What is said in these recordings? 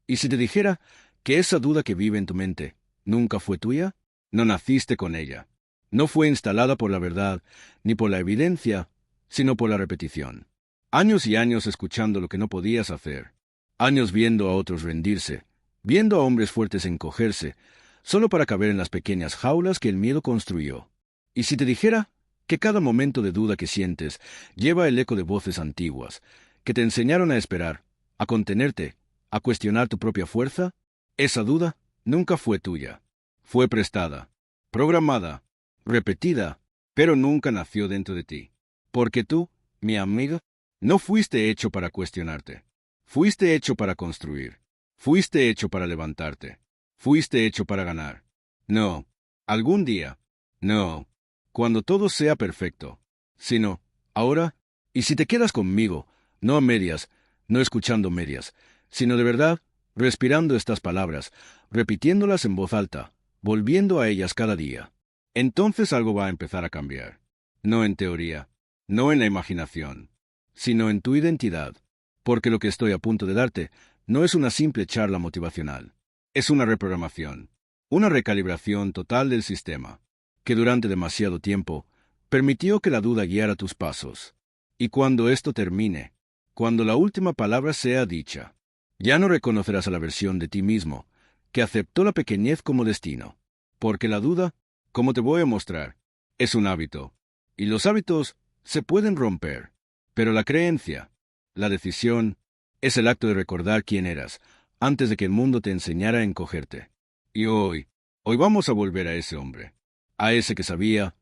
¿Y si te dijera que esa duda que vive en tu mente nunca fue tuya? No naciste con ella. No fue instalada por la verdad, ni por la evidencia, sino por la repetición. Años y años escuchando lo que no podías hacer. Años viendo a otros rendirse, viendo a hombres fuertes encogerse, solo para caber en las pequeñas jaulas que el miedo construyó. ¿Y si te dijera que cada momento de duda que sientes lleva el eco de voces antiguas, que te enseñaron a esperar, a contenerte, a cuestionar tu propia fuerza? Esa duda nunca fue tuya. Fue prestada, programada, repetida, pero nunca nació dentro de ti. Porque tú, mi amiga, no fuiste hecho para cuestionarte. Fuiste hecho para construir. Fuiste hecho para levantarte. Fuiste hecho para ganar. No, algún día. No, cuando todo sea perfecto. Sino, ahora, y si te quedas conmigo, no a medias, no escuchando medias, sino de verdad, respirando estas palabras, repitiéndolas en voz alta, volviendo a ellas cada día. Entonces algo va a empezar a cambiar. No en teoría, no en la imaginación, sino en tu identidad. Porque lo que estoy a punto de darte no es una simple charla motivacional. Es una reprogramación, una recalibración total del sistema, que durante demasiado tiempo permitió que la duda guiara tus pasos. Y cuando esto termine, cuando la última palabra sea dicha, ya no reconocerás a la versión de ti mismo que aceptó la pequeñez como destino. Porque la duda, como te voy a mostrar, es un hábito. Y los hábitos se pueden romper. Pero la creencia, la decisión, es el acto de recordar quién eras antes de que el mundo te enseñara a encogerte. Y hoy vamos a volver a ese hombre. A ese que sabía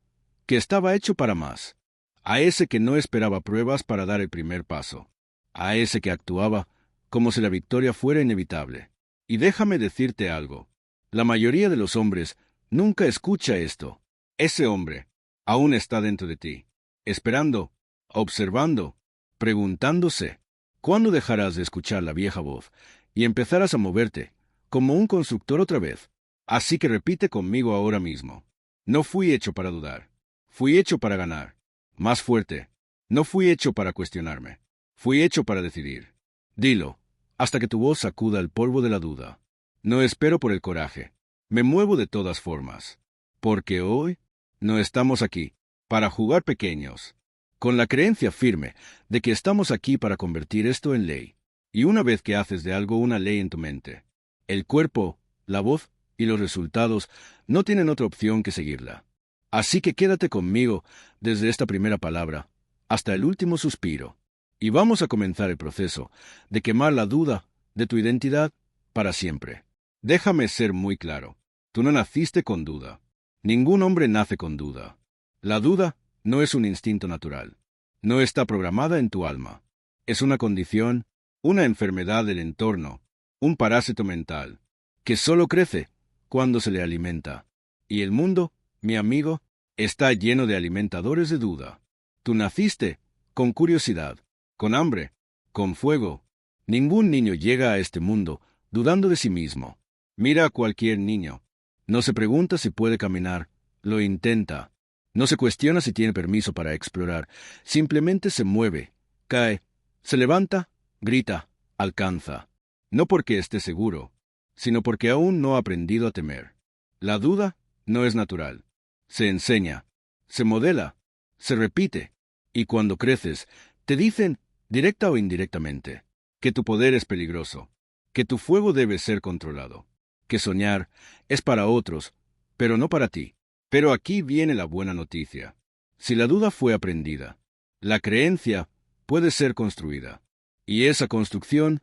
que estaba hecho para más. A ese que no esperaba pruebas para dar el primer paso. A ese que actuaba como si la victoria fuera inevitable. Y déjame decirte algo. La mayoría de los hombres nunca escucha esto. Ese hombre aún está dentro de ti, esperando, observando, preguntándose, ¿cuándo dejarás de escuchar la vieja voz y empezarás a moverte como un constructor otra vez? Así que repite conmigo ahora mismo. No fui hecho para dudar. Fui hecho para ganar. Más fuerte. No fui hecho para cuestionarme. Fui hecho para decidir. Dilo, hasta que tu voz sacuda el polvo de la duda. No espero por el coraje. Me muevo de todas formas. Porque hoy no estamos aquí para jugar pequeños, con la creencia firme de que estamos aquí para convertir esto en ley. Y una vez que haces de algo una ley en tu mente, el cuerpo, la voz y los resultados no tienen otra opción que seguirla. Así que quédate conmigo desde esta primera palabra hasta el último suspiro. Y vamos a comenzar el proceso de quemar la duda de tu identidad para siempre. Déjame ser muy claro. Tú no naciste con duda. Ningún hombre nace con duda. La duda no es un instinto natural. No está programada en tu alma. Es una condición, una enfermedad del entorno, un parásito mental, que solo crece cuando se le alimenta. Y el mundo, mi amigo, está lleno de alimentadores de duda. Tú naciste con curiosidad, con hambre, con fuego. Ningún niño llega a este mundo dudando de sí mismo. Mira a cualquier niño. No se pregunta si puede caminar, lo intenta. No se cuestiona si tiene permiso para explorar. Simplemente se mueve, cae, se levanta, grita, alcanza. No porque esté seguro, sino porque aún no ha aprendido a temer. La duda no es natural. Se enseña, se modela, se repite. Y cuando creces, te dicen, directa o indirectamente, que tu poder es peligroso, que tu fuego debe ser controlado, que soñar es para otros, pero no para ti. Pero aquí viene la buena noticia. Si la duda fue aprendida, la creencia puede ser construida. Y esa construcción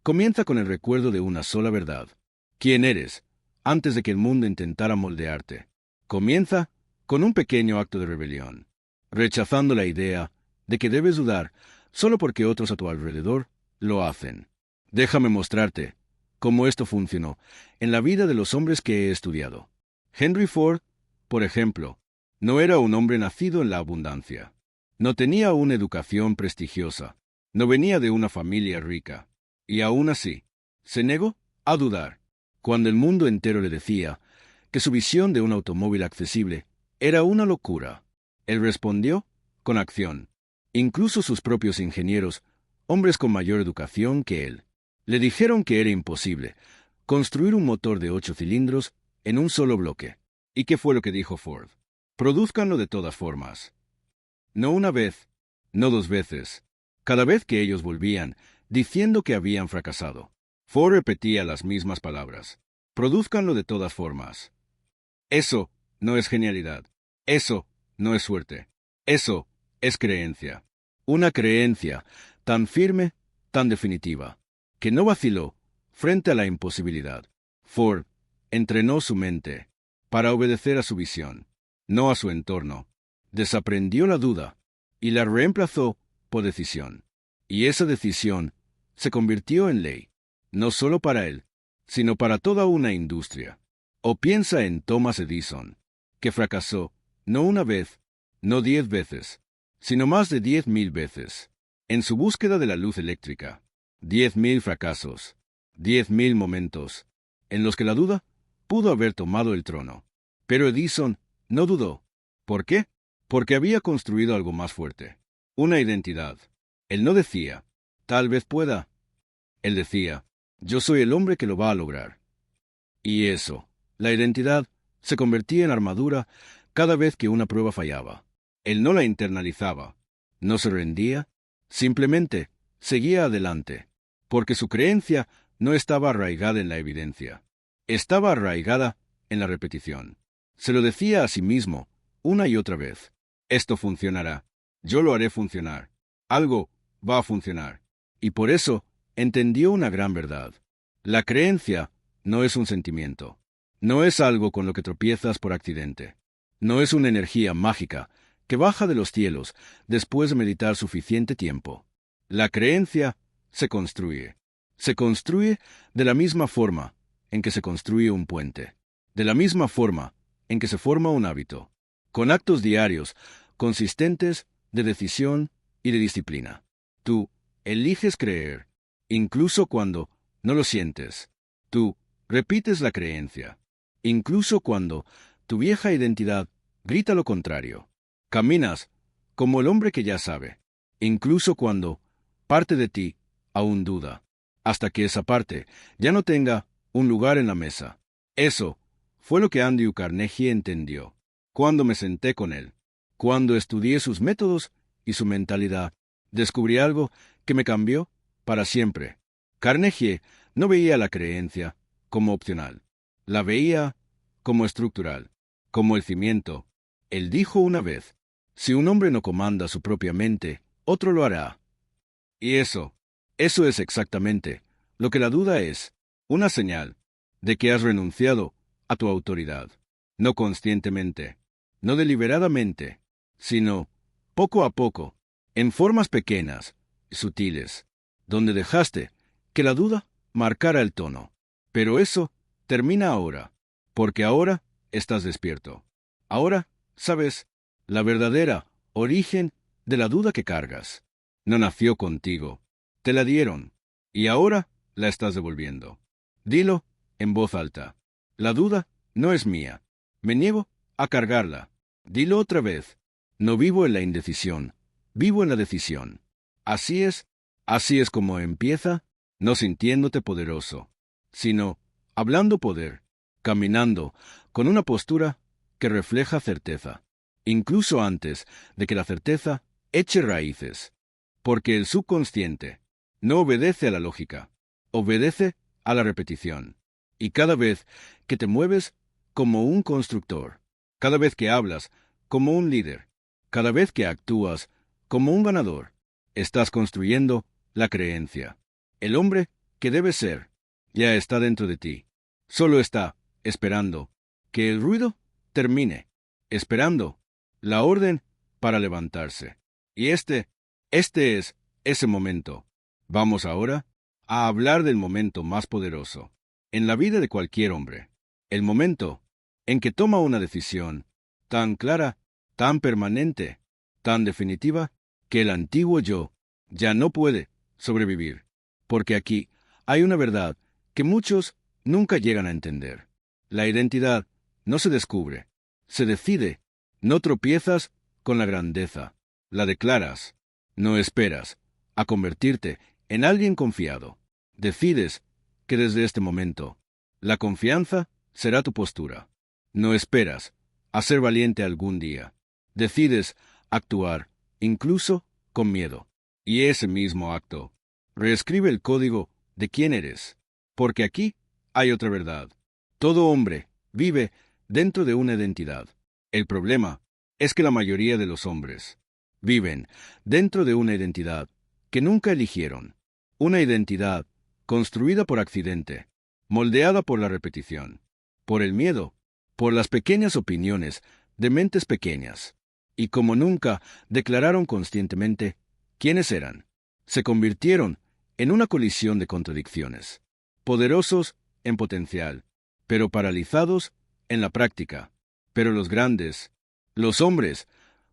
comienza con el recuerdo de una sola verdad. ¿Quién eres? Antes de que el mundo intentara moldearte. Comienza con un pequeño acto de rebelión, rechazando la idea de que debes dudar solo porque otros a tu alrededor lo hacen. Déjame mostrarte cómo esto funcionó en la vida de los hombres que he estudiado. Henry Ford, por ejemplo, no era un hombre nacido en la abundancia. No tenía una educación prestigiosa. No venía de una familia rica. Y aún así, se negó a dudar cuando el mundo entero le decía que su visión de un automóvil accesible era una locura. Él respondió con acción. Incluso sus propios ingenieros, hombres con mayor educación que él, Le dijeron que era imposible construir un motor de 8 cilindros en un solo bloque. ¿Y qué fue lo que dijo Ford? Produzcanlo de todas formas. No una vez, no dos veces. Cada vez que ellos volvían, diciendo que habían fracasado, Ford repetía las mismas palabras. Produzcanlo de todas formas. Eso no es genialidad. Eso no es suerte. Eso es creencia. Una creencia tan firme, tan definitiva, que no vaciló frente a la imposibilidad. Ford entrenó su mente para obedecer a su visión, no a su entorno. Desaprendió la duda y la reemplazó por decisión. Y esa decisión se convirtió en ley, no solo para él, sino para toda una industria. O piensa en Thomas Edison, que fracasó no una vez, no 10 veces, sino más de 10.000 veces, en su búsqueda de la luz eléctrica. 10.000 fracasos, 10.000 momentos, en los que la duda pudo haber tomado el trono. Pero Edison no dudó. ¿Por qué? Porque había construido algo más fuerte. Una identidad. Él no decía, tal vez pueda. Él decía, yo soy el hombre que lo va a lograr. Y eso, la identidad, se convertía en armadura cada vez que una prueba fallaba. Él no la internalizaba, no se rendía, simplemente seguía adelante, porque su creencia no estaba arraigada en la evidencia, estaba arraigada en la repetición. Se lo decía a sí mismo una y otra vez. Esto funcionará, yo lo haré funcionar, algo va a funcionar. Y por eso entendió una gran verdad. La creencia no es un sentimiento, no es algo con lo que tropiezas por accidente, no es una energía mágica que baja de los cielos después de meditar suficiente tiempo. La creencia se construye de la misma forma en que se construye un puente, de la misma forma en que se forma un hábito, con actos diarios, consistentes, de decisión y de disciplina. Tú eliges creer, incluso cuando no lo sientes. Tú repites la creencia, incluso cuando tu vieja identidad grita lo contrario. Caminas como el hombre que ya sabe, incluso cuando parte de ti aún duda, hasta que esa parte ya no tenga un lugar en la mesa. Eso fue lo que Andrew Carnegie entendió. Cuando me senté con él, cuando estudié sus métodos y su mentalidad, descubrí algo que me cambió para siempre. Carnegie no veía la creencia como opcional, la veía como estructural, como el cimiento. Él dijo una vez, si un hombre no comanda su propia mente, otro lo hará. Y eso es exactamente lo que la duda es, una señal de que has renunciado a tu autoridad, no conscientemente, no deliberadamente, sino poco a poco, en formas pequeñas y sutiles, donde dejaste que la duda marcara el tono. Pero eso termina ahora, porque ahora estás despierto. Ahora sabes la verdadera origen de la duda que cargas. No nació contigo, te la dieron, y ahora la estás devolviendo. Dilo en voz alta. La duda no es mía. Me niego a cargarla. Dilo otra vez. No vivo en la indecisión, vivo en la decisión. Así es como empieza, no sintiéndote poderoso, sino hablando poder, caminando con una postura que refleja certeza, incluso antes de que la certeza eche raíces, porque el subconsciente no obedece a la lógica, obedece a la repetición. Y cada vez que te mueves como un constructor, cada vez que hablas como un líder, cada vez que actúas como un ganador, estás construyendo la creencia. El hombre que debes ser ya está dentro de ti. Solo está esperando que el ruido termine, esperando la orden para levantarse. Y este es ese momento. Vamos ahora a hablar del momento más poderoso en la vida de cualquier hombre. El momento en que toma una decisión tan clara, tan permanente, tan definitiva, que el antiguo yo ya no puede sobrevivir. Porque aquí hay una verdad que muchos nunca llegan a entender. La identidad no se descubre, se decide. No tropiezas con la grandeza, la declaras. No esperas a convertirte en alguien confiado. Decides que desde este momento, la confianza será tu postura. No esperas a ser valiente algún día. Decides actuar, incluso con miedo. Y ese mismo acto reescribe el código de quién eres. Porque aquí hay otra verdad. Todo hombre vive dentro de una identidad. El problema es que la mayoría de los hombres viven dentro de una identidad que nunca eligieron. Una identidad construida por accidente, moldeada por la repetición, por el miedo, por las pequeñas opiniones de mentes pequeñas. Y como nunca declararon conscientemente quiénes eran, se convirtieron en una colisión de contradicciones, poderosos en potencial, pero paralizados en la práctica. Pero los grandes, los hombres,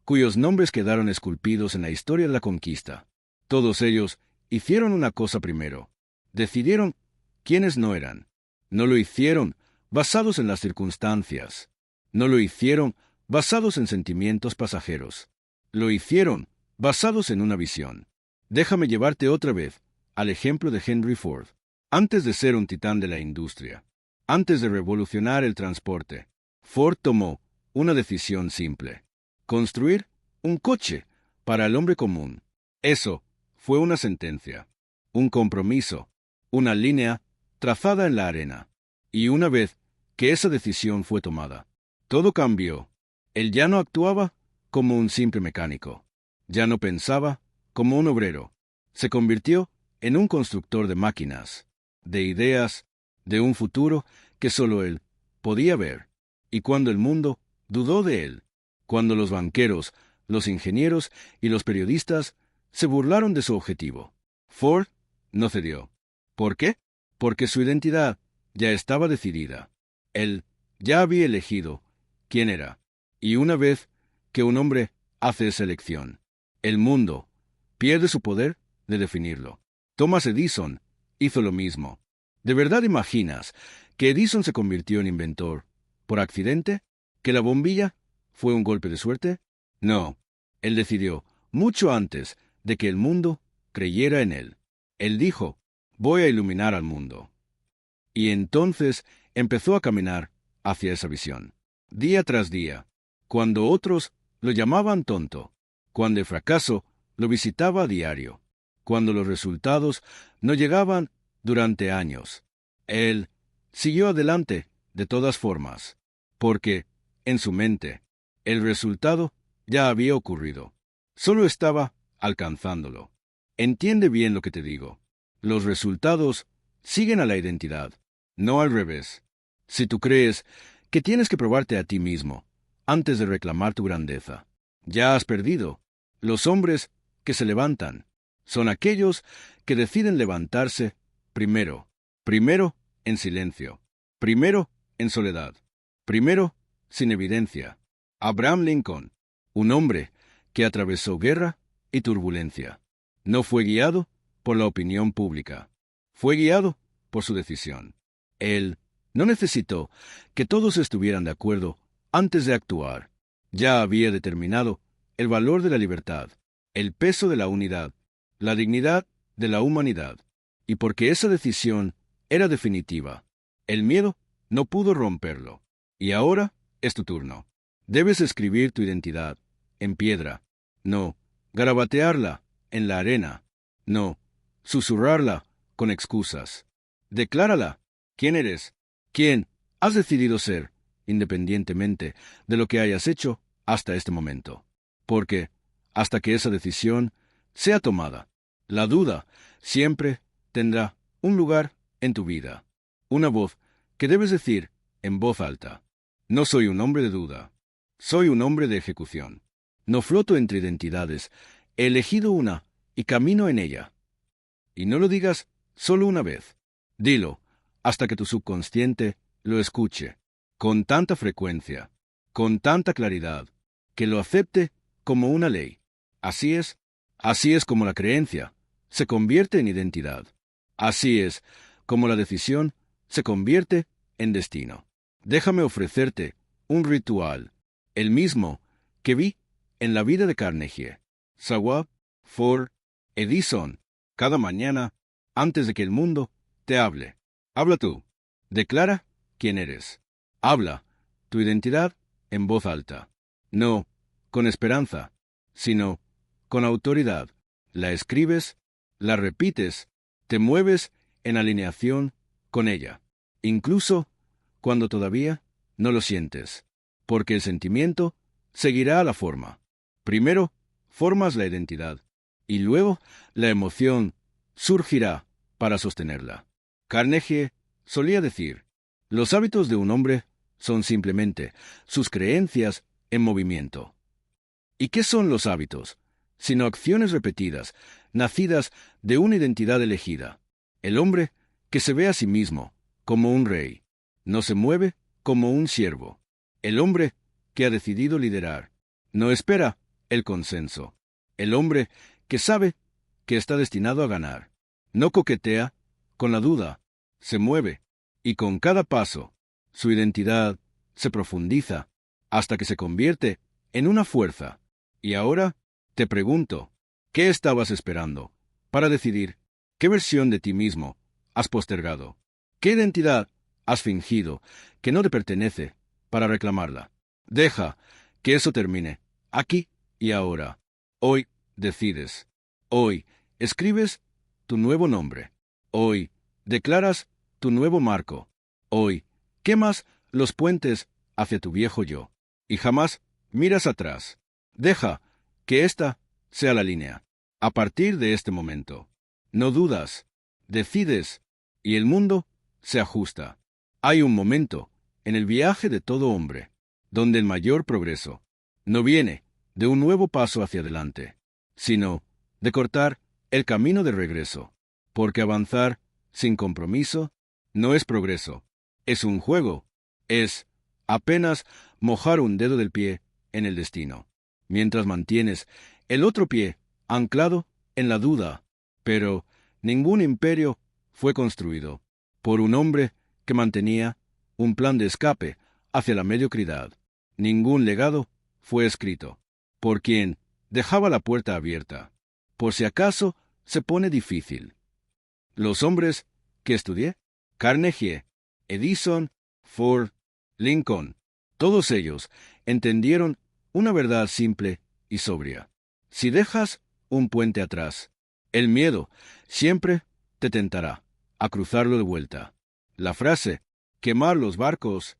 cuyos nombres quedaron esculpidos en la historia de la conquista, todos ellos hicieron una cosa primero. Decidieron quiénes no eran. No lo hicieron basados en las circunstancias. No lo hicieron basados en sentimientos pasajeros. Lo hicieron basados en una visión. Déjame llevarte otra vez al ejemplo de Henry Ford. Antes de ser un titán de la industria, antes de revolucionar el transporte, Ford tomó una decisión simple: construir un coche para el hombre común. Eso fue una sentencia, un compromiso, una línea trazada en la arena. Y una vez que esa decisión fue tomada, todo cambió. Él ya no actuaba como un simple mecánico, ya no pensaba como un obrero. Se convirtió en un constructor de máquinas, de ideas, de un futuro que solo él podía ver. Y cuando el mundo dudó de él, cuando los banqueros, los ingenieros y los periodistas se burlaron de su objetivo, Ford no cedió. ¿Por qué? Porque su identidad ya estaba decidida. Él ya había elegido quién era. Y una vez que un hombre hace esa elección, el mundo pierde su poder de definirlo. Thomas Edison hizo lo mismo. ¿De verdad imaginas que Edison se convirtió en inventor por accidente? ¿Que la bombilla fue un golpe de suerte? No. Él decidió mucho antes de que el mundo creyera en él. Él dijo: voy a iluminar al mundo. Y entonces empezó a caminar hacia esa visión, día tras día, cuando otros lo llamaban tonto, cuando el fracaso lo visitaba a diario, cuando los resultados no llegaban durante años. Él siguió adelante de todas formas, porque, en su mente, el resultado ya había ocurrido. Solo estaba alcanzándolo. Entiende bien lo que te digo. Los resultados siguen a la identidad, no al revés. Si tú crees que tienes que probarte a ti mismo antes de reclamar tu grandeza, ya has perdido. Los hombres que se levantan son aquellos que deciden levantarse primero. Primero en silencio. Primero en soledad. Primero sin evidencia. Abraham Lincoln, un hombre que atravesó guerra y turbulencia, no fue guiado por la opinión pública. Fue guiado por su decisión. Él no necesitó que todos estuvieran de acuerdo antes de actuar. Ya había determinado el valor de la libertad, el peso de la unidad, la dignidad de la humanidad. Y porque esa decisión era definitiva, el miedo no pudo romperlo. Y ahora es tu turno. Debes escribir tu identidad en piedra, no garabatearla en la arena, no susurrarla con excusas. Declárala. ¿Quién eres? ¿Quién has decidido ser, independientemente de lo que hayas hecho hasta este momento? Porque, hasta que esa decisión sea tomada, la duda siempre tendrá un lugar en tu vida. Una voz que debes decir en voz alta: no soy un hombre de duda, soy un hombre de ejecución. No floto entre identidades, he elegido una y camino en ella. Y no lo digas solo una vez. Dilo hasta que tu subconsciente lo escuche, con tanta frecuencia, con tanta claridad, que lo acepte como una ley. Así es como la creencia se convierte en identidad. Así es como la decisión se convierte en destino. Déjame ofrecerte un ritual, el mismo que vi en la vida de Carnegie, Schwab, Ford, Edison, cada mañana, antes de que el mundo te hable. Habla tú. Declara quién eres. Habla tu identidad en voz alta. No con esperanza, sino con autoridad. La escribes, la repites, te mueves en alineación con ella, incluso cuando todavía no lo sientes, porque el sentimiento seguirá a la forma. Primero, formas la identidad, y luego la emoción surgirá para sostenerla. Carnegie solía decir, los hábitos de un hombre son simplemente sus creencias en movimiento. ¿Y qué son los hábitos? Sino acciones repetidas, nacidas de una identidad elegida. El hombre que se ve a sí mismo como un rey, no se mueve como un siervo. El hombre que ha decidido liderar, no espera el consenso. El hombre que sabe que está destinado a ganar, no coquetea con la duda, se mueve, y con cada paso, su identidad se profundiza hasta que se convierte en una fuerza. Y ahora te pregunto, ¿qué estabas esperando para decidir qué versión de ti mismo has postergado? ¿Qué identidad has fingido que no te pertenece para reclamarla? Deja que eso termine, aquí y ahora. Hoy decides. Hoy escribes tu nuevo nombre. Hoy declaras tu nuevo marco. Hoy quemas los puentes hacia tu viejo yo. Y jamás miras atrás. Deja que esta sea la línea. A partir de este momento, no dudas, decides, y el mundo se ajusta. Hay un momento en el viaje de todo hombre, donde el mayor progreso no viene de un nuevo paso hacia adelante, sino de cortar el camino de regreso, porque avanzar sin compromiso no es progreso, es un juego, es apenas mojar un dedo del pie en el destino, mientras mantienes el otro pie anclado en la duda. Pero ningún imperio fue construido por un hombre que mantenía un plan de escape hacia la mediocridad. Ningún legado fue escrito por quien dejaba la puerta abierta, por si acaso se pone difícil. Los hombres que estudié, Carnegie, Edison, Ford, Lincoln, todos ellos entendieron una verdad simple y sobria. Si dejas un puente atrás, el miedo siempre te tentará a cruzarlo de vuelta. La frase, quemar los barcos,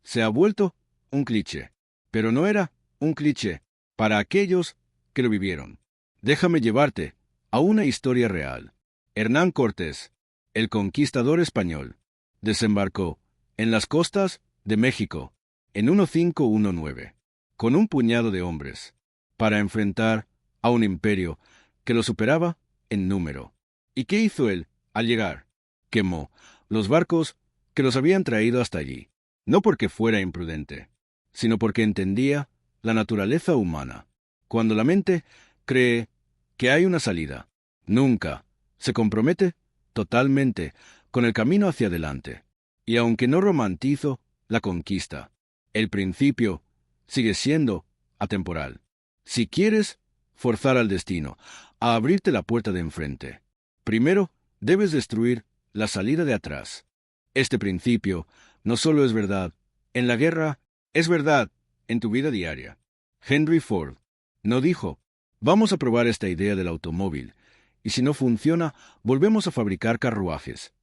se ha vuelto un cliché, pero no era un cliché para aquellos que lo vivieron. Déjame llevarte a una historia real. Hernán Cortés, el conquistador español, desembarcó en las costas de México en 1519, con un puñado de hombres, para enfrentar a un imperio que lo superaba en número. ¿Y qué hizo él al llegar? Quemó los barcos que los habían traído hasta allí, no porque fuera imprudente, sino porque entendía la naturaleza humana. Cuando la mente cree que hay una salida, nunca se compromete totalmente con el camino hacia adelante. Y aunque no romantizo la conquista, el principio sigue siendo atemporal. Si quieres forzar al destino a abrirte la puerta de enfrente, primero debes destruir la salida de atrás. Este principio no solo es verdad en la guerra, es verdad en tu vida diaria. Henry Ford no dijo, vamos a probar esta idea del automóvil, y si no funciona, volvemos a fabricar carruajes.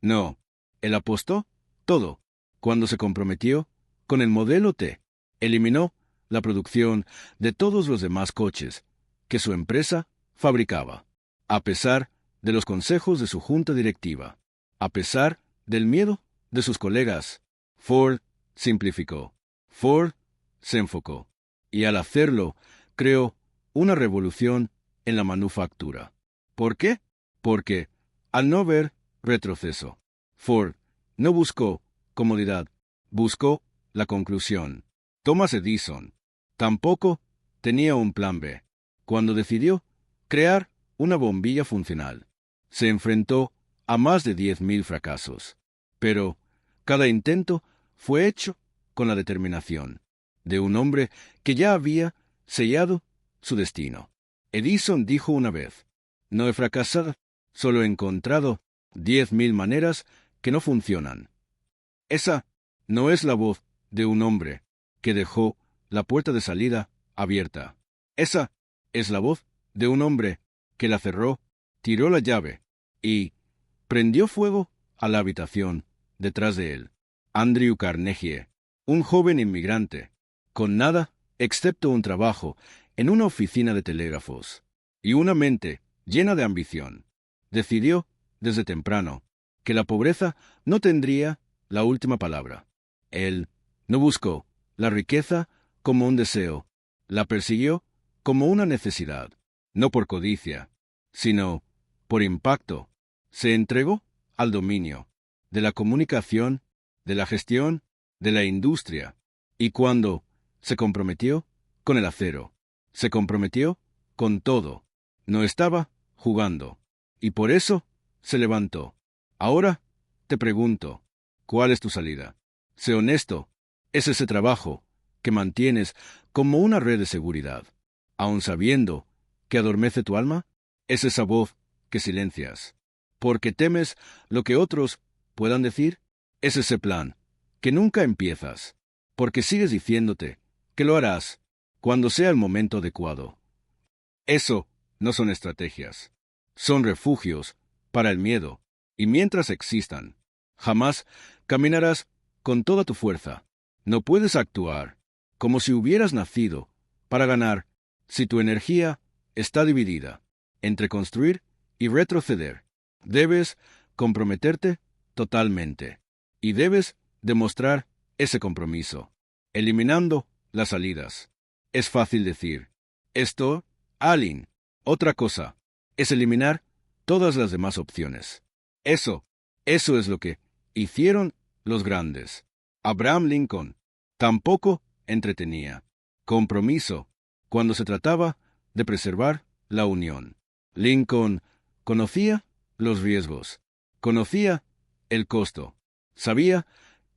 No, él apostó todo cuando se comprometió con el modelo T. Eliminó la producción de todos los demás coches que su empresa fabricaba, a pesar de los consejos de su junta directiva, a pesar del miedo de sus colegas. Ford simplificó, Ford se enfocó, y al hacerlo, creó una revolución en la manufactura. ¿Por qué? Porque, al no ver retroceso, Ford no buscó comodidad, buscó la conclusión. Thomas Edison tampoco tenía un plan B. Cuando decidió crear una bombilla funcional, se enfrentó a más de 10.000 fracasos. Pero cada intento fue hecho con la determinación de un hombre que ya había sellado su destino. Edison dijo una vez, no he fracasado, solo he encontrado 10.000 maneras que no funcionan. Esa no es la voz de un hombre que dejó la puerta de salida abierta. Esa es la voz de un hombre que la cerró, tiró la llave y prendió fuego a la habitación detrás de él. Andrew Carnegie, un joven inmigrante, con nada excepto un trabajo en una oficina de telégrafos y una mente llena de ambición, decidió desde temprano que la pobreza no tendría la última palabra. Él no buscó la riqueza como un deseo, la persiguió como una necesidad, no por codicia, sino por impacto. Se entregó al dominio de la comunicación, de la gestión, de la industria, y cuando se comprometió con el acero, se comprometió con todo. No estaba jugando, y por eso se levantó. Ahora te pregunto, ¿cuál es tu salida? Sé honesto, ¿es ese trabajo que mantienes como una red de seguridad, aun sabiendo que adormece tu alma? ¿Es esa voz que silencias porque temes lo que otros puedan decir? ¿Es ese plan que nunca empiezas porque sigues diciéndote que lo harás cuando sea el momento adecuado? Eso no son estrategias, son refugios para el miedo, y mientras existan, jamás caminarás con toda tu fuerza. No puedes actuar como si hubieras nacido para ganar si tu energía está dividida entre construir y retroceder. Debes comprometerte totalmente, y debes demostrar ese compromiso, eliminando las salidas. Es fácil decir, esto, Alin. Otra cosa es eliminar todas las demás opciones. Eso es lo que hicieron los grandes. Abraham Lincoln tampoco entretenía compromiso cuando se trataba de preservar la Unión. Lincoln conocía los riesgos, conocía el costo, sabía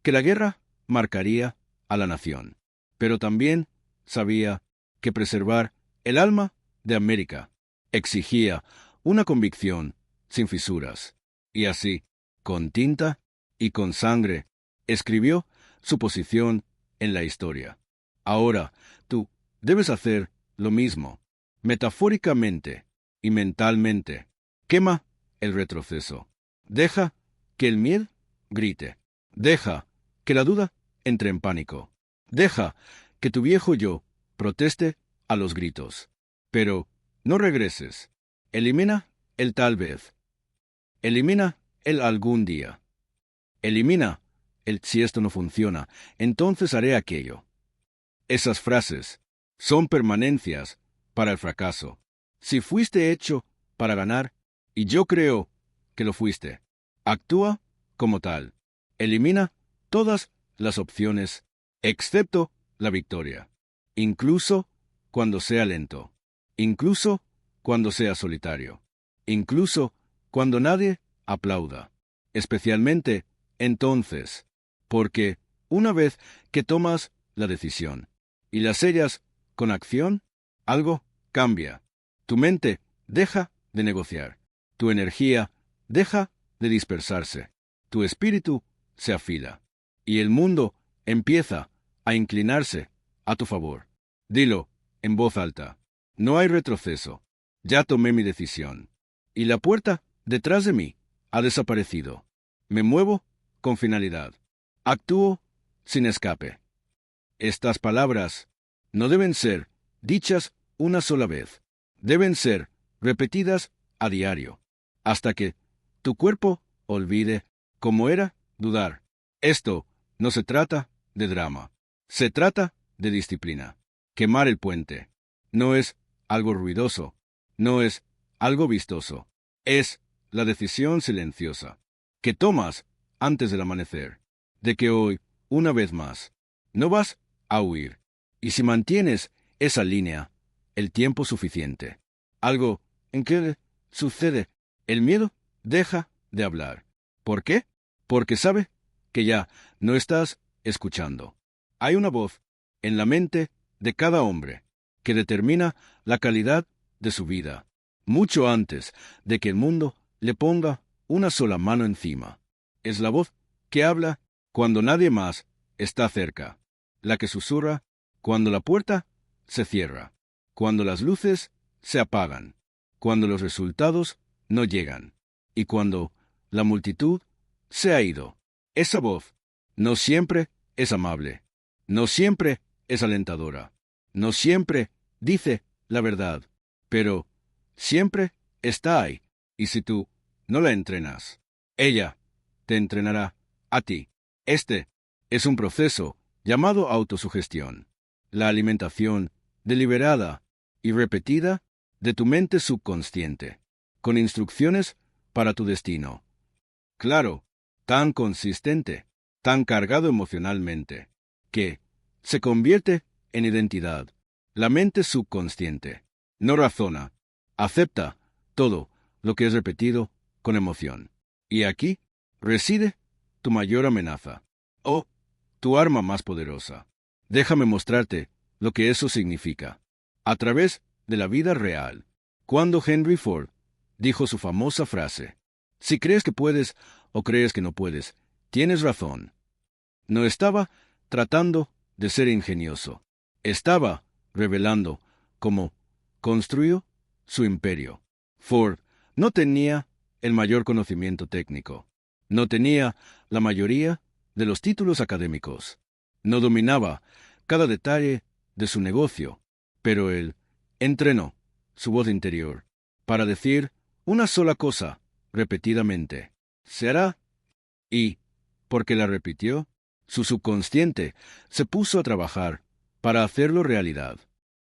que la guerra marcaría a la nación, pero también sabía que preservar el alma de América exigía una convicción sin fisuras, y así, con tinta y con sangre, escribió su posición en la historia. Ahora, tú debes hacer lo mismo, metafóricamente y mentalmente. Quema el retroceso. Deja que el miedo grite. Deja que la duda entre en pánico. Deja que tu viejo yo proteste a los gritos. Pero no regreses. Elimina el tal vez. Elimina el algún día. Elimina el si esto no funciona, entonces haré aquello. Esas frases son permanencias para el fracaso. Si fuiste hecho para ganar, y yo creo que lo fuiste, actúa como tal. Elimina todas las opciones, excepto la victoria. Incluso cuando sea lento. Incluso cuando sea solitario. Incluso cuando nadie aplauda. Especialmente entonces, porque una vez que tomas la decisión y la sellas con acción, algo cambia. Tu mente deja de negociar. Tu energía deja de dispersarse. Tu espíritu se afila. Y el mundo empieza a inclinarse a tu favor. Dilo en voz alta. No hay retroceso. Ya tomé mi decisión. Y la puerta detrás de mí ha desaparecido. Me muevo con finalidad. Actúo sin escape. Estas palabras no deben ser dichas una sola vez. Deben ser repetidas a diario, hasta que tu cuerpo olvide cómo era dudar. Esto no se trata de drama. Se trata de disciplina. Quemar el puente no es algo ruidoso, no es algo vistoso. Es la decisión silenciosa que tomas antes del amanecer, de que hoy, una vez más, no vas a huir. Y si mantienes esa línea, el tiempo suficiente, algo en que sucede, el miedo deja de hablar. ¿Por qué? Porque sabe que ya no estás escuchando. Hay una voz en la mente de cada hombre que determina la calidad de su vida, mucho antes de que el mundo le ponga una sola mano encima. Es la voz que habla cuando nadie más está cerca, la que susurra cuando la puerta se cierra, cuando las luces se apagan, cuando los resultados no llegan, y cuando la multitud se ha ido. Esa voz no siempre es amable, no siempre es alentadora, no siempre dice la verdad, pero siempre está ahí, y si tú no la entrenas, ella te entrenará a ti. Este es un proceso llamado autosugestión, la alimentación deliberada y repetida de tu mente subconsciente, con instrucciones para tu destino. Claro, tan consistente, tan cargado emocionalmente, que se convierte en identidad. La mente subconsciente no razona, acepta todo lo que es repetido con emoción. Y aquí reside tu mayor amenaza, o tu arma más poderosa. Déjame mostrarte lo que eso significa. A través de la vida real, cuando Henry Ford dijo su famosa frase, si crees que puedes o crees que no puedes, tienes razón. No estaba tratando de ser ingenioso. Estaba revelando cómo construyó su imperio. Ford no tenía el mayor conocimiento técnico. No tenía la mayoría de los títulos académicos. No dominaba cada detalle de su negocio, pero él entrenó su voz interior para decir una sola cosa repetidamente. Se hará. Y, porque la repitió, su subconsciente se puso a trabajar para hacerlo realidad.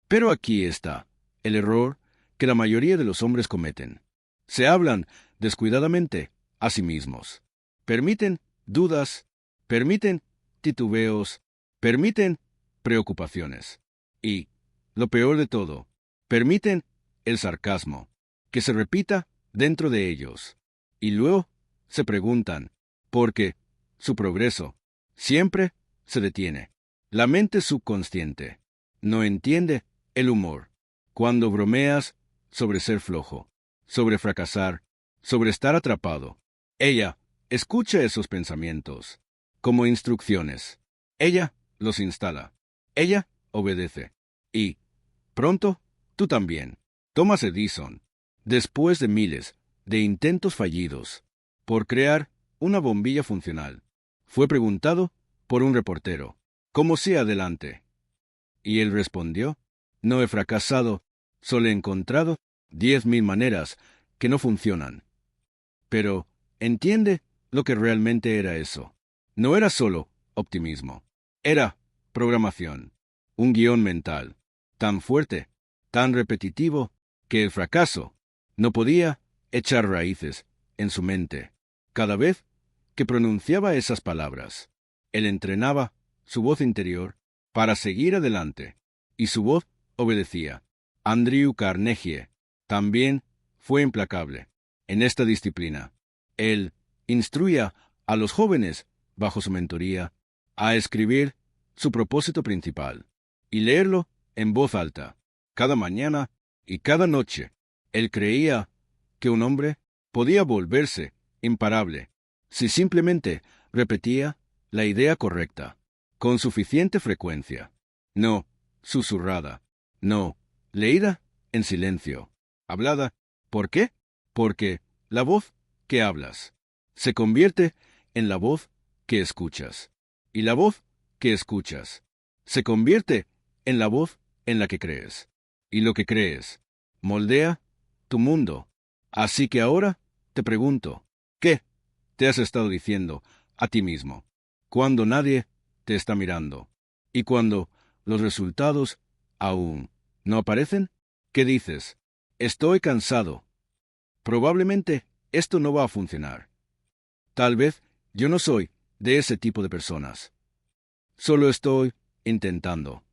Pero aquí está el error que la mayoría de los hombres cometen. Se hablan descuidadamente a sí mismos. Permiten dudas, permiten titubeos, permiten preocupaciones. Y, lo peor de todo, permiten el sarcasmo, que se repita dentro de ellos. Y luego se preguntan, ¿por qué su progreso siempre se detiene? La mente subconsciente no entiende el humor. Cuando bromeas sobre ser flojo, sobre fracasar, sobre estar atrapado, ella escucha esos pensamientos como instrucciones. Ella los instala. Ella obedece. Y, pronto, tú también. Thomas Edison, después de miles de intentos fallidos por crear una bombilla funcional, fue preguntado por un reportero, ¿cómo sigue adelante? Y él respondió, no he fracasado, solo he encontrado 10.000 maneras que no funcionan. Pero, entiende lo que realmente era eso. No era solo optimismo. Era programación. Un guión mental. Tan fuerte, tan repetitivo, que el fracaso no podía echar raíces en su mente. Cada vez que pronunciaba esas palabras, él entrenaba su voz interior para seguir adelante, y su voz obedecía. Andrew Carnegie también fue implacable en esta disciplina. Él instruía a los jóvenes, bajo su mentoría, a escribir su propósito principal y leerlo en voz alta, cada mañana y cada noche. Él creía que un hombre podía volverse imparable si simplemente repetía la idea correcta, con suficiente frecuencia. No susurrada, no leída en silencio, hablada. ¿Por qué? Porque la voz que hablas se convierte en la voz que escuchas, y la voz que escuchas se convierte en la voz en la que crees, y lo que crees moldea tu mundo. Así que ahora te pregunto, ¿qué te has estado diciendo a ti mismo cuando nadie te está mirando y cuando los resultados aún no aparecen? ¿Qué dices? Estoy cansado. Probablemente esto no va a funcionar. Tal vez yo no soy de ese tipo de personas. Solo estoy intentando.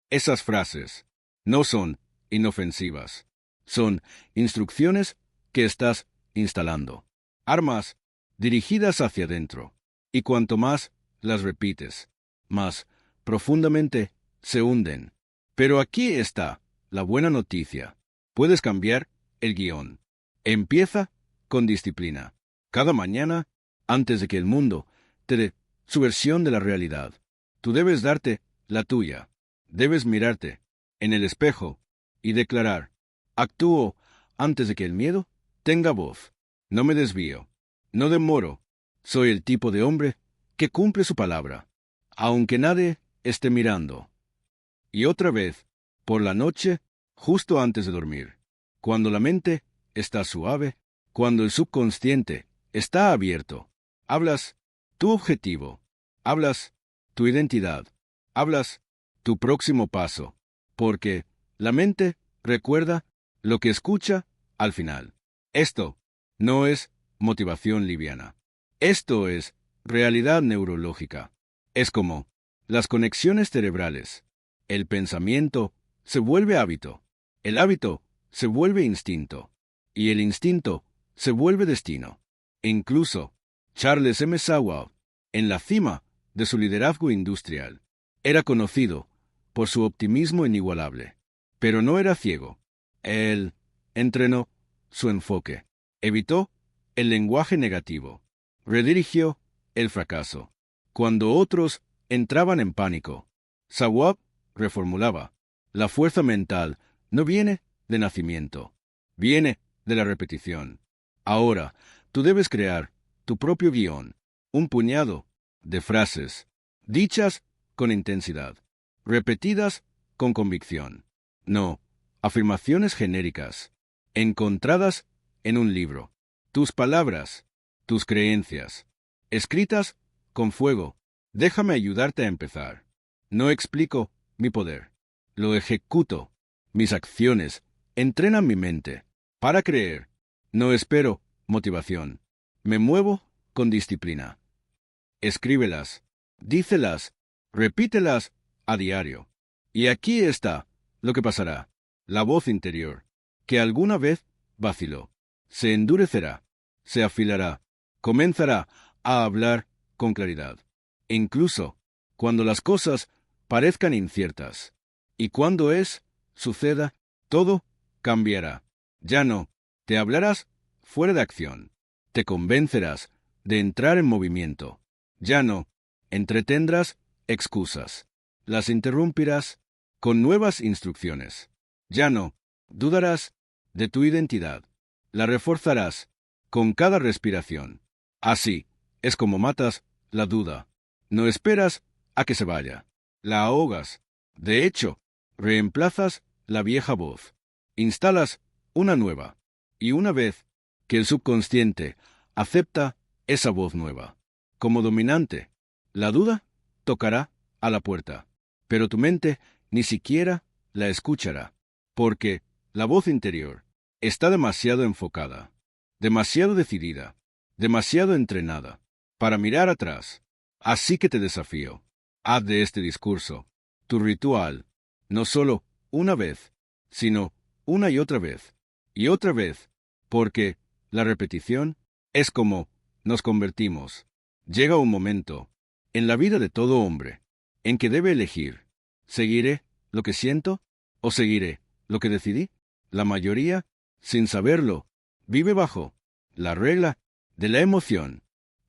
Esas frases no son inofensivas. Son instrucciones que estás instalando. Armas dirigidas hacia adentro. Y cuanto más las repites, más profundamente se hunden. Pero aquí está la buena noticia. Puedes cambiar el guión. Empieza con disciplina. Cada mañana, antes de que el mundo te dé su versión de la realidad, tú debes darte la tuya. Debes mirarte en el espejo y declarar: actúo antes de que el miedo tenga voz. No me desvío. No demoro. Soy el tipo de hombre que cumple su palabra, aunque nadie esté mirando. Y otra vez, por la noche, justo antes de dormir, cuando la mente está suave, cuando el subconsciente está abierto, hablas tu objetivo, hablas tu identidad, hablas tu próximo paso, porque la mente recuerda lo que escucha al final. Esto no es motivación liviana. Esto es realidad neurológica. Es como las conexiones cerebrales. El pensamiento se vuelve hábito. El hábito se vuelve instinto. Y el instinto se vuelve destino. Incluso Charles M. Schwab, en la cima de su liderazgo industrial, era conocido por su optimismo inigualable. Pero no era ciego. Él entrenó su enfoque. Evitó el lenguaje negativo. Redirigió el fracaso. Cuando otros entraban en pánico, Schwab reformulaba: la fuerza mental no viene de nacimiento, viene de la repetición. Ahora, tú debes crear tu propio guión, un puñado de frases, dichas con intensidad, repetidas con convicción. No, afirmaciones genéricas, encontradas en un libro. Tus palabras, tus creencias, escritas con fuego. Déjame ayudarte a empezar. No explico mi poder, lo ejecuto. Mis acciones entrenan mi mente para creer. No espero motivación. Me muevo con disciplina. Escríbelas, dícelas, repítelas a diario. Y aquí está lo que pasará. La voz interior, que alguna vez vaciló, se endurecerá, se afilará, comenzará a hablar con claridad. Incluso cuando las cosas parezcan inciertas. Y cuando suceda, todo cambiará. Ya no te hablarás fuera de acción. Te convencerás de entrar en movimiento. Ya no entretendrás excusas. Las interrumpirás con nuevas instrucciones. Ya no dudarás de tu identidad. La reforzarás con cada respiración. Así es como matas la duda. No esperas a que se vaya. La ahogas. De hecho, reemplazas la vieja voz. Instalas una nueva. Y una vez que el subconsciente acepta esa voz nueva como dominante, la duda tocará a la puerta. Pero tu mente ni siquiera la escuchará, porque la voz interior está demasiado enfocada, demasiado decidida, demasiado entrenada para mirar atrás. Así que te desafío: haz de este discurso tu ritual, no solo una vez, sino una y otra vez, porque la repetición es como nos convertimos. Llega un momento en la vida de todo hombre en que debe elegir: ¿seguiré lo que siento o seguiré lo que decidí? La mayoría, sin saberlo, vive bajo la regla de la emoción.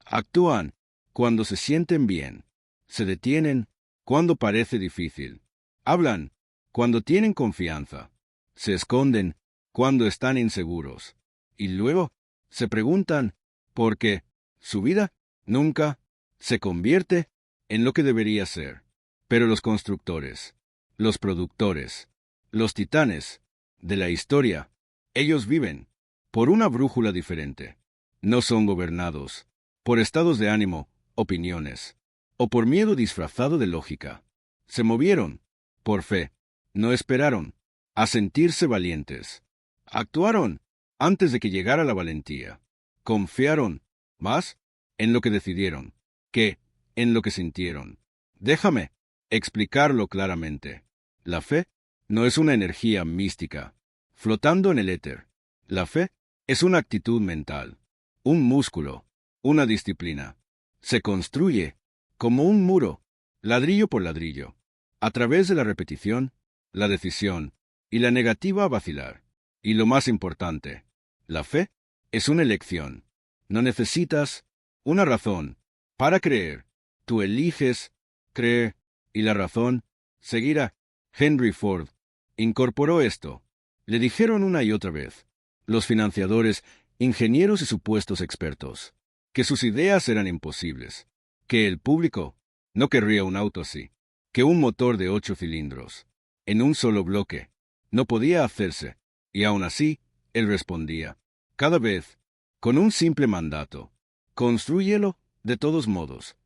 Actúan cuando se sienten bien, se detienen cuando parece difícil, hablan cuando tienen confianza, se esconden cuando están inseguros, y luego se preguntan por qué su vida nunca se convierte en lo que debería ser. Pero los constructores, los productores, los titanes de la historia, ellos viven por una brújula diferente. No son gobernados por estados de ánimo, opiniones, o por miedo disfrazado de lógica. Se movieron por fe, no esperaron a sentirse valientes. Actuaron antes de que llegara la valentía. Confiaron más en lo que decidieron que en lo que sintieron. Déjame explicarlo claramente. La fe no es una energía mística flotando en el éter. La fe es una actitud mental, un músculo, una disciplina. Se construye como un muro, ladrillo por ladrillo, a través de la repetición, la decisión y la negativa a vacilar. Y lo más importante, la fe es una elección, No necesitas una razón para creer. Tú eliges creer, y la razón seguirá. Henry Ford incorporó esto. Le dijeron una y otra vez los financiadores, ingenieros y supuestos expertos, que sus ideas eran imposibles, que el público no querría un auto así, que un motor de 8 cilindros, en un solo bloque, no podía hacerse, y aún así, él respondía, cada vez, con un simple mandato: constrúyelo de todos modos.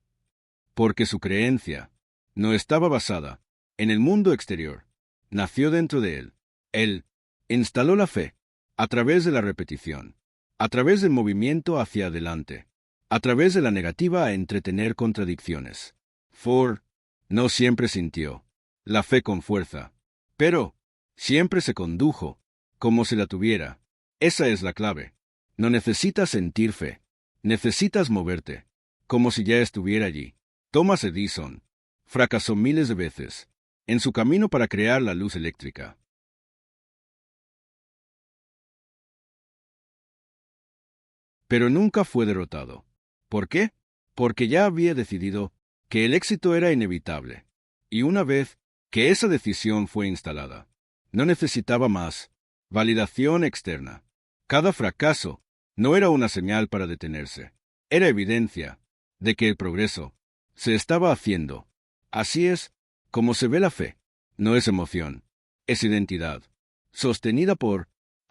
Porque su creencia no estaba basada en el mundo exterior, nació dentro de él. Él instaló la fe a través de la repetición, a través del movimiento hacia adelante, a través de la negativa a entretener contradicciones. Ford no siempre sintió la fe con fuerza, pero siempre se condujo como si la tuviera. Esa es la clave. No necesitas sentir fe, necesitas moverte, como si ya estuviera allí. Thomas Edison fracasó miles de veces en su camino para crear la luz eléctrica. Pero nunca fue derrotado. ¿Por qué? Porque ya había decidido que el éxito era inevitable. Y una vez que esa decisión fue instalada, no necesitaba más validación externa. Cada fracaso no era una señal para detenerse. Era evidencia de que el progreso se estaba haciendo. Así es como se ve la fe. No es emoción, es identidad, sostenida por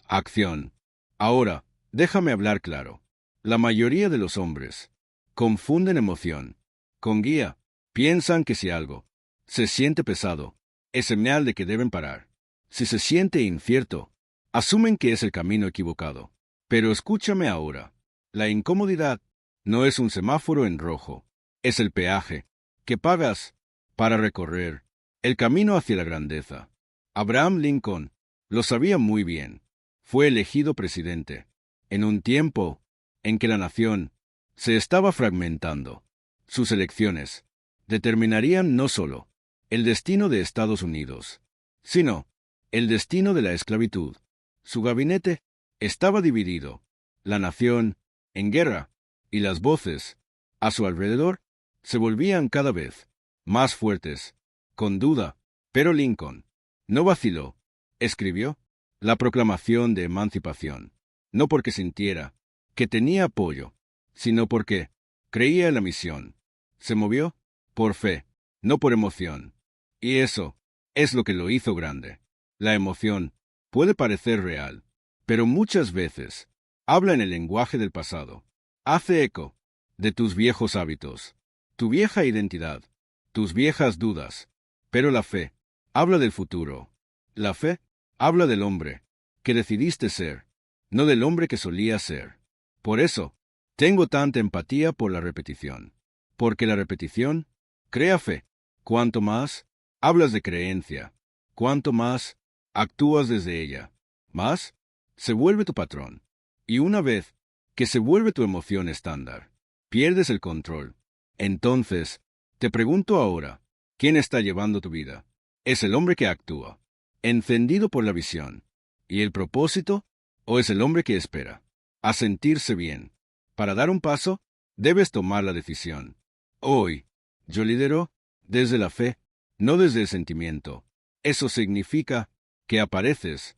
acción. Ahora, déjame hablar claro. La mayoría de los hombres confunden emoción con guía. Piensan que si algo se siente pesado, es señal de que deben parar. Si se siente incierto, asumen que es el camino equivocado. Pero escúchame ahora. La incomodidad no es un semáforo en rojo. Es el peaje que pagas para recorrer el camino hacia la grandeza. Abraham Lincoln lo sabía muy bien. Fue elegido presidente en un tiempo en que la nación se estaba fragmentando. Sus elecciones determinarían no solo el destino de Estados Unidos, sino el destino de la esclavitud. Su gabinete estaba dividido, la nación en guerra, y las voces a su alrededor se volvían cada vez más fuertes, con duda. Pero Lincoln no vaciló. Escribió la Proclamación de Emancipación, no porque sintiera que tenía apoyo, sino porque creía en la misión. Se movió por fe, no por emoción. Y eso es lo que lo hizo grande. La emoción puede parecer real, pero muchas veces habla en el lenguaje del pasado. Hace eco de tus viejos hábitos, tu vieja identidad, tus viejas dudas. Pero la fe habla del futuro. La fe habla del hombre que decidiste ser, no del hombre que solía ser. Por eso, tengo tanta empatía por la repetición. Porque la repetición crea fe. Cuanto más hablas de creencia, cuanto más actúas desde ella, más se vuelve tu patrón. Y una vez que se vuelve tu emoción estándar, pierdes el control. Entonces, te pregunto ahora, ¿quién está llevando tu vida? ¿Es el hombre que actúa, encendido por la visión y el propósito, o es el hombre que espera a sentirse bien? Para dar un paso, debes tomar la decisión. Hoy, yo lidero desde la fe, no desde el sentimiento. Eso significa que apareces,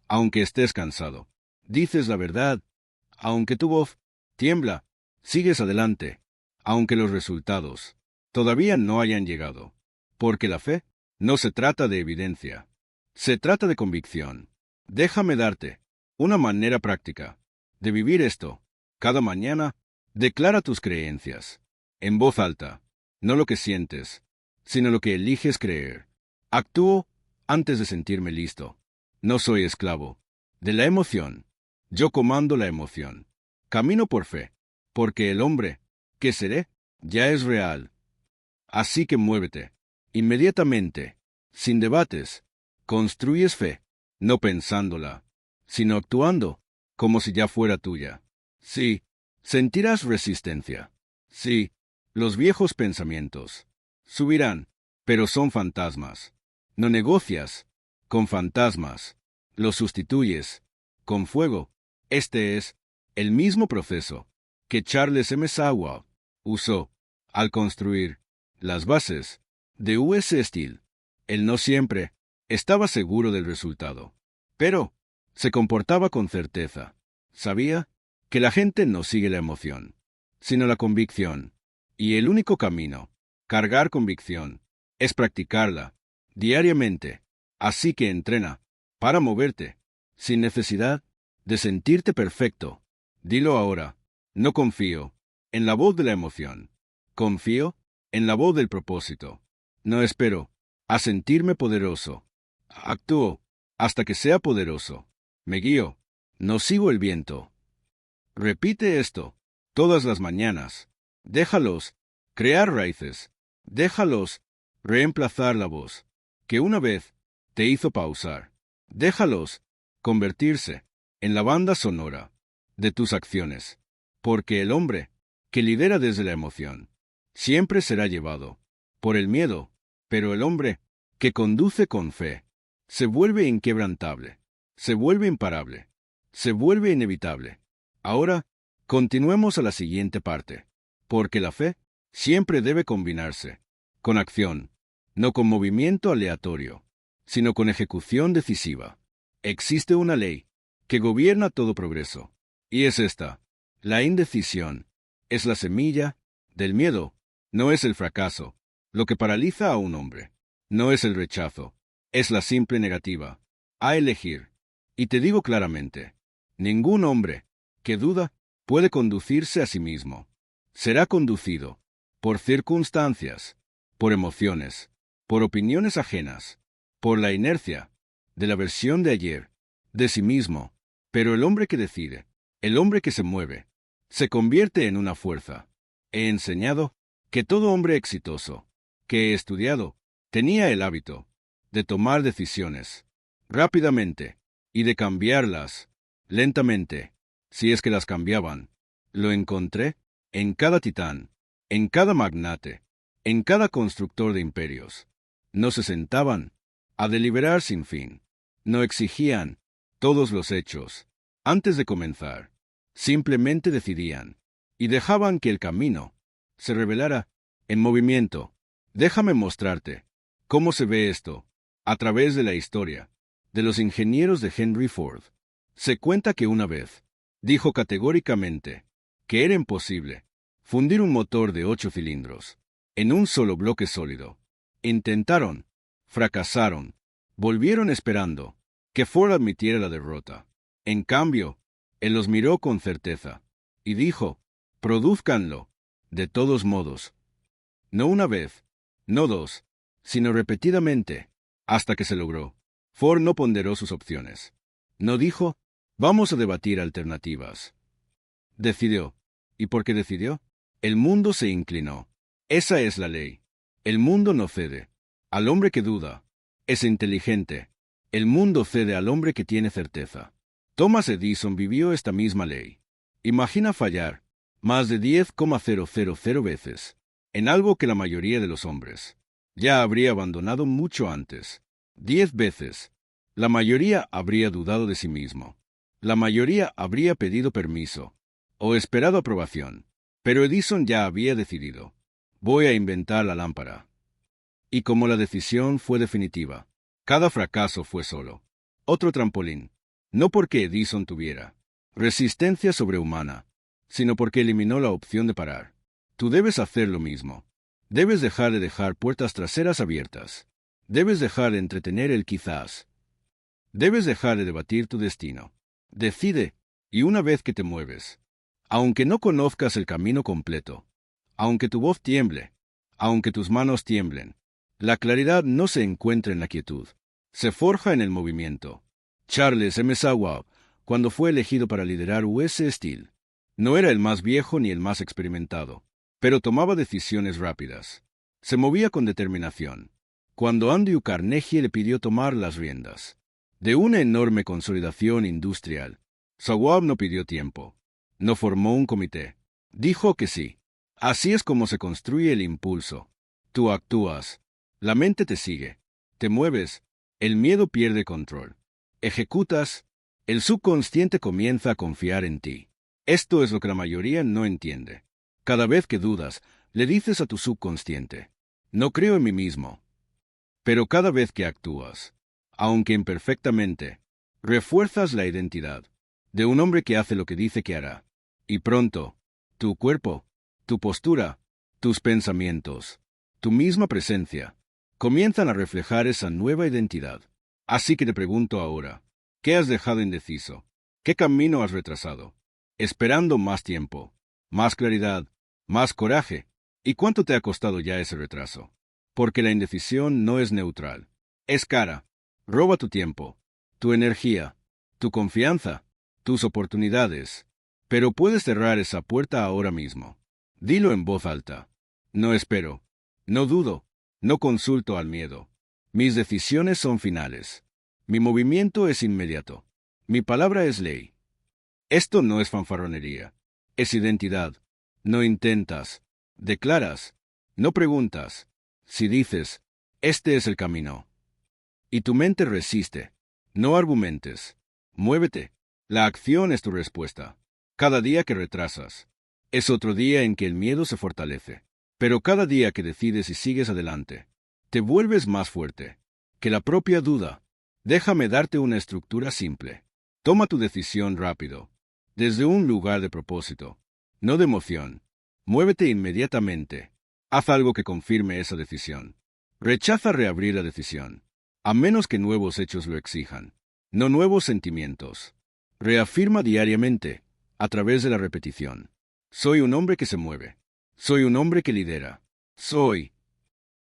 aunque estés cansado. Dices la verdad, aunque tu voz tiembla. Sigues adelante, aunque los resultados todavía no hayan llegado. Porque la fe no se trata de evidencia, se trata de convicción. Déjame darte una manera práctica de vivir esto. Cada mañana, declara tus creencias, en voz alta, no lo que sientes, sino lo que eliges creer. Actúo antes de sentirme listo. No soy esclavo de la emoción. Yo comando la emoción. Camino por fe, porque el hombre que seré ya es real. Así que muévete. Inmediatamente, sin debates, construyes fe, no pensándola, sino actuando como si ya fuera tuya. Sí, sentirás resistencia. Sí, los viejos pensamientos subirán, pero son fantasmas. No negocias con fantasmas, los sustituyes con fuego. Este es el mismo proceso que Charles M. Schwab usó al construir las bases de US Steel. Él no siempre estaba seguro del resultado, pero se comportaba con certeza. Sabía que la gente no sigue la emoción, sino la convicción, y el único camino, cargar convicción, es practicarla diariamente. Así que entrena para moverte, sin necesidad de sentirte perfecto. Dilo ahora: no confío en la voz de la emoción. Confío en la voz del propósito. No espero a sentirme poderoso. Actúo hasta que sea poderoso. Me guío, no sigo el viento. Repite esto todas las mañanas. Déjalos crear raíces. Déjalos reemplazar la voz que una vez te hizo pausar. Déjalos convertirse en la banda sonora de tus acciones. Porque el hombre que lidera desde la emoción siempre será llevado por el miedo, pero el hombre que conduce con fe se vuelve inquebrantable, se vuelve imparable, se vuelve inevitable. Ahora, continuemos a la siguiente parte, porque la fe siempre debe combinarse con acción, no con movimiento aleatorio, sino con ejecución decisiva. Existe una ley que gobierna todo progreso, y es esta: la indecisión es la semilla del miedo, no es el fracaso lo que paraliza a un hombre, no es el rechazo, es la simple negativa a elegir. Y te digo claramente, ningún hombre que duda puede conducirse a sí mismo. Será conducido por circunstancias, por emociones, por opiniones ajenas, por la inercia de la versión de ayer, de sí mismo. Pero el hombre que decide, el hombre que se mueve, se convierte en una fuerza. He enseñado que todo hombre exitoso que he estudiado tenía el hábito de tomar decisiones rápidamente y de cambiarlas lentamente, si es que las cambiaban. Lo encontré en cada titán, en cada magnate, en cada constructor de imperios. No se sentaban a deliberar sin fin, no exigían todos los hechos antes de comenzar, simplemente decidían y dejaban que el camino se revelara en movimiento. Déjame mostrarte cómo se ve esto a través de la historia de los ingenieros de Henry Ford. Se cuenta que una vez dijo categóricamente que era imposible fundir un motor de 8 cilindros en un solo bloque sólido. Intentaron, fracasaron, volvieron esperando que Ford admitiera la derrota. En cambio, él los miró con certeza y dijo: produzcanlo, de todos modos. No una vez, no dos, sino repetidamente, hasta que se logró. Ford no ponderó sus opciones. No dijo: vamos a debatir alternativas. Decidió. ¿Y por qué decidió? El mundo se inclinó. Esa es la ley. El mundo no cede al hombre que duda. Es inteligente. El mundo cede al hombre que tiene certeza. Thomas Edison vivió esta misma ley. Imagina fallar más de 10,000 veces en algo que la mayoría de los hombres ya habría abandonado mucho antes. 10 veces. La mayoría habría dudado de sí mismo. La mayoría habría pedido permiso o esperado aprobación. Pero Edison ya había decidido: voy a inventar la lámpara. Y como la decisión fue definitiva, cada fracaso fue solo otro trampolín. No porque Edison tuviera resistencia sobrehumana, sino porque eliminó la opción de parar. Tú debes hacer lo mismo. Debes dejar de dejar puertas traseras abiertas. Debes dejar de entretener el quizás. Debes dejar de debatir tu destino. Decide, y una vez que te mueves, aunque no conozcas el camino completo, aunque tu voz tiemble, aunque tus manos tiemblen, la claridad no se encuentra en la quietud, se forja en el movimiento. Charles M. Schwab, cuando fue elegido para liderar US Steel, no era el más viejo ni el más experimentado, pero tomaba decisiones rápidas. Se movía con determinación. Cuando Andrew Carnegie le pidió tomar las riendas de una enorme consolidación industrial, Schwab no pidió tiempo. No formó un comité. Dijo que sí. Así es como se construye el impulso. Tú actúas. La mente te sigue. Te mueves. El miedo pierde control. Ejecutas. El subconsciente comienza a confiar en ti. Esto es lo que la mayoría no entiende. Cada vez que dudas, le dices a tu subconsciente, no creo en mí mismo. Pero cada vez que actúas, aunque imperfectamente, refuerzas la identidad de un hombre que hace lo que dice que hará. Y pronto, tu cuerpo, tu postura, tus pensamientos, tu misma presencia, comienzan a reflejar esa nueva identidad. Así que te pregunto ahora, ¿qué has dejado indeciso? ¿Qué camino has retrasado? Esperando más tiempo, más claridad, más coraje. ¿Y cuánto te ha costado ya ese retraso? Porque la indecisión no es neutral. Es cara. Roba tu tiempo, tu energía, tu confianza, tus oportunidades. Pero puedes cerrar esa puerta ahora mismo. Dilo en voz alta. No espero. No dudo. No consulto al miedo. Mis decisiones son finales. Mi movimiento es inmediato. Mi palabra es ley. Esto no es fanfarronería. Es identidad. No intentas. Declaras. No preguntas. Si dices, este es el camino. Y tu mente resiste. No argumentes. Muévete. La acción es tu respuesta. Cada día que retrasas, es otro día en que el miedo se fortalece. Pero cada día que decides y sigues adelante, te vuelves más fuerte que la propia duda. Déjame darte una estructura simple. Toma tu decisión rápido, desde un lugar de propósito, no de emoción. Muévete inmediatamente. Haz algo que confirme esa decisión. Rechaza reabrir la decisión, a menos que nuevos hechos lo exijan, no nuevos sentimientos. Reafirma diariamente, a través de la repetición. Soy un hombre que se mueve. Soy un hombre que lidera. Soy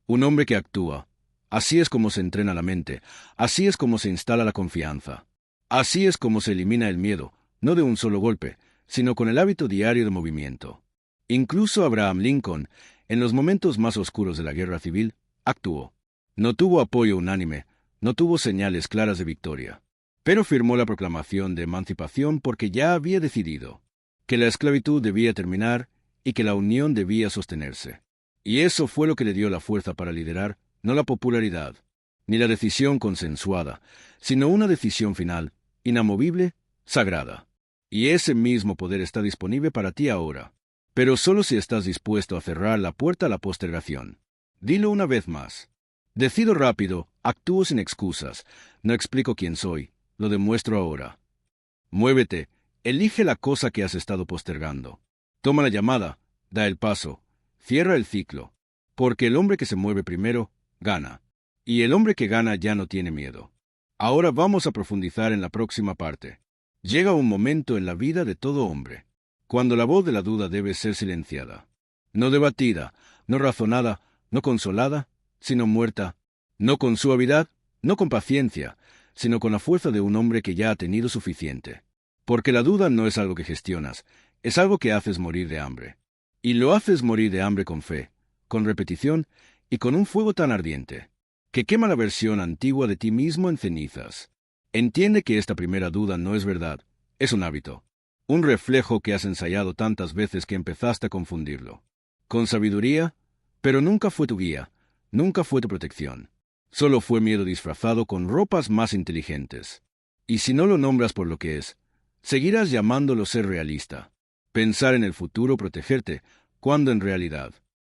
un hombre que actúa. Así es como se entrena la mente. Así es como se instala la confianza. Así es como se elimina el miedo, no de un solo golpe, sino con el hábito diario de movimiento. Incluso Abraham Lincoln, en los momentos más oscuros de la guerra civil, actuó. No tuvo apoyo unánime, no tuvo señales claras de victoria, pero firmó la proclamación de emancipación porque ya había decidido que la esclavitud debía terminar y que la unión debía sostenerse. Y eso fue lo que le dio la fuerza para liderar, no la popularidad, ni la decisión consensuada, sino una decisión final, inamovible, sagrada. Y ese mismo poder está disponible para ti ahora, pero solo si estás dispuesto a cerrar la puerta a la postergación. Dilo una vez más. Decido rápido, actúo sin excusas, no explico quién soy, lo demuestro ahora. Muévete, elige la cosa que has estado postergando. Toma la llamada, da el paso, cierra el ciclo, porque el hombre que se mueve primero, gana. Y el hombre que gana ya no tiene miedo. Ahora vamos a profundizar en la próxima parte. Llega un momento en la vida de todo hombre, cuando la voz de la duda debe ser silenciada. No debatida, no razonada, no consolada, sino muerta, no con suavidad, no con paciencia, sino con la fuerza de un hombre que ya ha tenido suficiente. Porque la duda no es algo que gestionas, es algo que haces morir de hambre. Y lo haces morir de hambre con fe, con repetición y con un fuego tan ardiente, que quema la versión antigua de ti mismo en cenizas. Entiende que esta primera duda no es verdad, es un hábito, un reflejo que has ensayado tantas veces que empezaste a confundirlo. Con sabiduría, pero nunca fue tu guía, nunca fue tu protección. Solo fue miedo disfrazado con ropas más inteligentes. Y si no lo nombras por lo que es, seguirás llamándolo ser realista. Pensar en el futuro, protegerte, cuando en realidad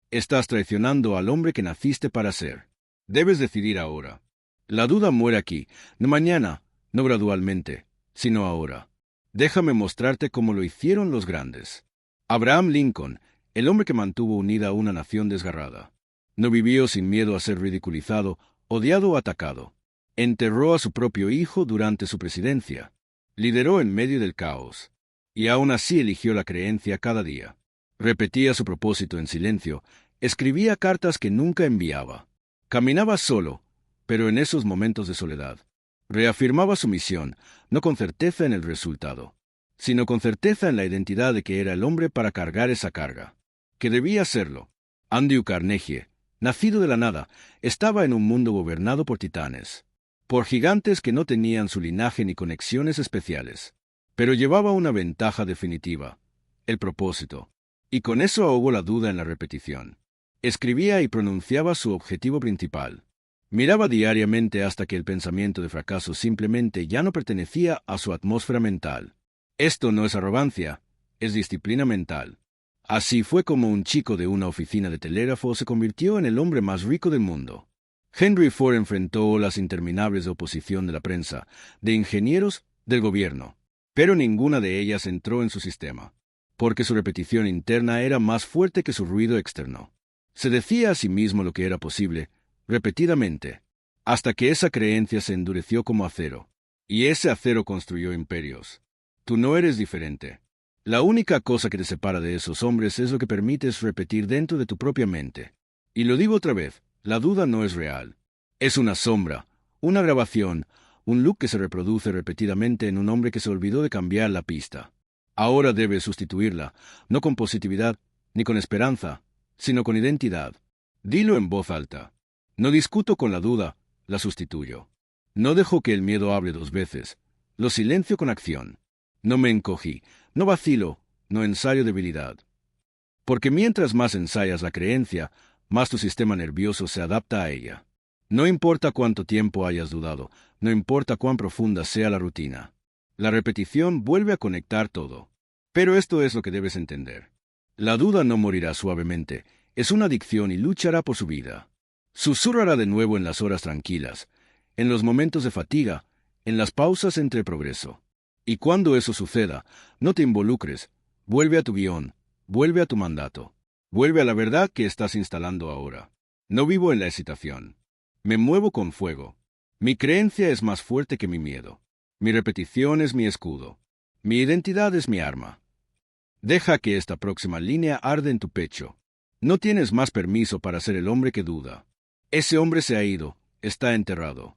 estás traicionando al hombre que naciste para ser. Debes decidir ahora. La duda muere aquí, no mañana, no gradualmente, sino ahora. Déjame mostrarte cómo lo hicieron los grandes. Abraham Lincoln, el hombre que mantuvo unida a una nación desgarrada. No vivió sin miedo a ser ridiculizado, odiado o atacado. Enterró a su propio hijo durante su presidencia. Lideró en medio del caos. Y aún así eligió la creencia cada día. Repetía su propósito en silencio. Escribía cartas que nunca enviaba. Caminaba solo, pero en esos momentos de soledad. Reafirmaba su misión, no con certeza en el resultado, sino con certeza en la identidad de que era el hombre para cargar esa carga. Que debía serlo. Andrew Carnegie, nacido de la nada, estaba en un mundo gobernado por titanes, por gigantes que no tenían su linaje ni conexiones especiales. Pero llevaba una ventaja definitiva, el propósito, y con eso ahogó la duda en la repetición. Escribía y pronunciaba su objetivo principal. Miraba diariamente hasta que el pensamiento de fracaso simplemente ya no pertenecía a su atmósfera mental. Esto no es arrogancia, es disciplina mental. Así fue como un chico de una oficina de telégrafo se convirtió en el hombre más rico del mundo. Henry Ford enfrentó las interminables oposición de la prensa, de ingenieros, del gobierno, pero ninguna de ellas entró en su sistema, porque su repetición interna era más fuerte que su ruido externo. Se decía a sí mismo lo que era posible, repetidamente, hasta que esa creencia se endureció como acero, y ese acero construyó imperios. Tú no eres diferente. La única cosa que te separa de esos hombres es lo que permites repetir dentro de tu propia mente. Y lo digo otra vez, la duda no es real. Es una sombra, una grabación, un loop que se reproduce repetidamente en un hombre que se olvidó de cambiar la pista. Ahora debes sustituirla, no con positividad, ni con esperanza, sino con identidad. Dilo en voz alta. No discuto con la duda, la sustituyo. No dejo que el miedo hable dos veces. Lo silencio con acción. No me encogí, no vacilo, no ensayo debilidad. Porque mientras más ensayas la creencia, más tu sistema nervioso se adapta a ella. No importa cuánto tiempo hayas dudado, no importa cuán profunda sea la rutina. La repetición vuelve a conectar todo. Pero esto es lo que debes entender. La duda no morirá suavemente, es una adicción y luchará por su vida. Susurrará de nuevo en las horas tranquilas, en los momentos de fatiga, en las pausas entre progreso. Y cuando eso suceda, no te involucres, vuelve a tu guión, vuelve a tu mandato, vuelve a la verdad que estás instalando ahora. No vivo en la excitación. Me muevo con fuego. Mi creencia es más fuerte que mi miedo. Mi repetición es mi escudo. Mi identidad es mi arma. Deja que esta próxima línea arde en tu pecho. No tienes más permiso para ser el hombre que duda. Ese hombre se ha ido, está enterrado.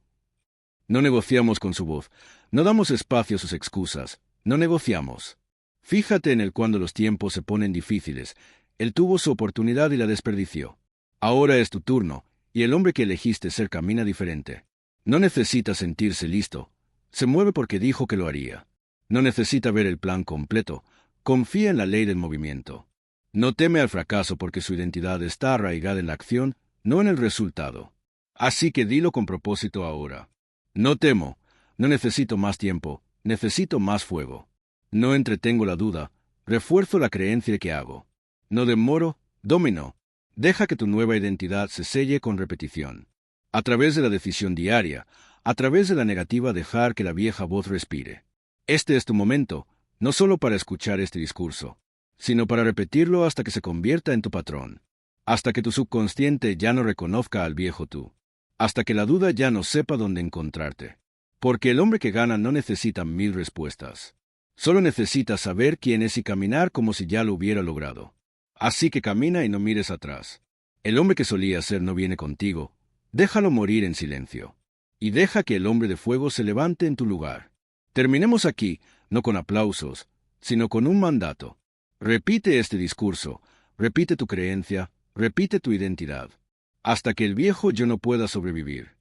No negociamos con su voz, no damos espacio a sus excusas, no negociamos. Fíjate en él cuando los tiempos se ponen difíciles. Él tuvo su oportunidad y la desperdició. Ahora es tu turno, y el hombre que elegiste ser camina diferente. No necesita sentirse listo. Se mueve porque dijo que lo haría. No necesita ver el plan completo. Confía en la ley del movimiento. No teme al fracaso porque su identidad está arraigada en la acción, no en el resultado. Así que dilo con propósito ahora. No temo, no necesito más tiempo, necesito más fuego. No entretengo la duda, refuerzo la creencia que hago. No demoro, domino. Deja que tu nueva identidad se selle con repetición. A través de la decisión diaria, a través de la negativa dejar que la vieja voz respire. Este es tu momento, no solo para escuchar este discurso, sino para repetirlo hasta que se convierta en tu patrón. Hasta que tu subconsciente ya no reconozca al viejo tú. Hasta que la duda ya no sepa dónde encontrarte. Porque el hombre que gana no necesita 1000 respuestas. Solo necesita saber quién es y caminar como si ya lo hubiera logrado. Así que camina y no mires atrás. El hombre que solía ser no viene contigo. Déjalo morir en silencio. Y deja que el hombre de fuego se levante en tu lugar. Terminemos aquí, no con aplausos, sino con un mandato. Repite este discurso, repite tu creencia, repite tu identidad. Hasta que el viejo yo no pueda sobrevivir.